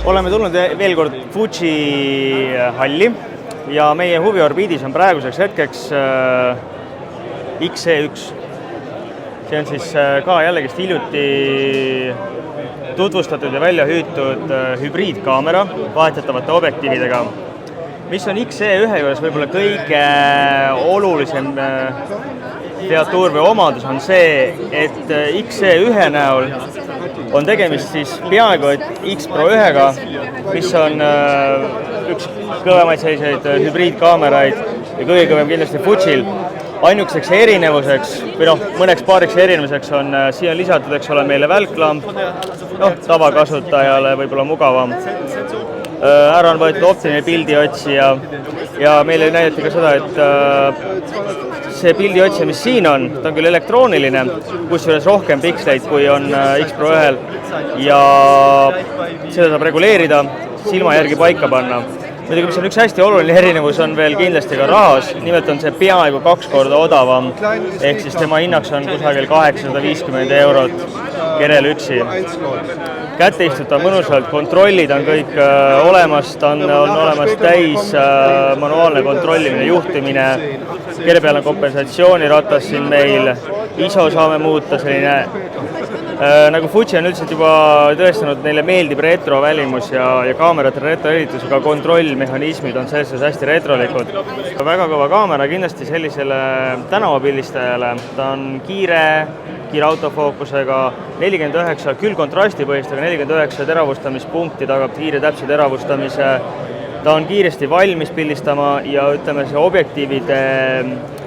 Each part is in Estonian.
Oleme tulnud veel kord Fuji halli ja meie huviorbiidis on praeguseks hetkeks XE1. See on siis ka jällegist hiljuti tutvustatud ja välja hüütud hübriidkaamera vahetatavate objektiividega. Mis on XE1 juures võib-olla kõige olulisem featuur või omadus on see, et XE1 näol on tegemist siis peaaegu X Pro 1-ga, mis on üks kõvemaid selliseid hübriidkaameraid ja kõige kõvem kindlasti Fujil. Ainukeseks erinevuseks või mõneks paariks erinevuseks on siia lisatud, eks ole, meile välklamp, tavakasutajale võib-olla mugavam. Ära on võetud optiline pildiotsija ja meile näidati ka seda, et see pildiotsija, mis siin on, ta on küll elektrooniline, kusjuures rohkem piksleid kui on X Pro 1-l ja seda saab reguleerida, silma järgi paika panna. Muidugi, mis on üks hästi oluline erinevus, on veel kindlasti ka rahas. Nimelt on see peaaegu 2 korda odavam, ehk siis tema hinnaks on kusagil 850 eurot kerel üksi. Kätte istuta mõnusalt, kontrollid on kõik olemas, ta on olemas täis manuaalne kontrollimine, juhtimine, kere peal on kompensatsiooniratas siin meil, ISO saame muuta, selline nagu Fuji on üldiselt juba tõestanud, neile meeldib retrovälimus ja kaamerate retroeditusega kontrollmehhanismid on selles hästi retrolikud. Väga kõva kaamera kindlasti sellisele tänavapildistajale, ta on kiire autofookusega, 49 küll kontrastipõhist, aga 49 teravustamispunkti tagab kiire täpse teravustamise. Ta on kiiresti valmis pildistama ja ütleme, see objektiivide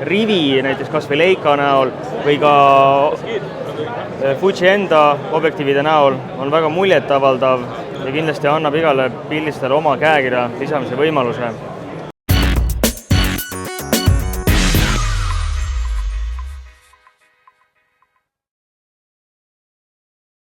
rivi, näiteks kas või Leica näol või ka Fuji enda objektiivide näol on väga muljetavaldav ja kindlasti annab igale pildistajale oma käekirja lisamise võimaluse.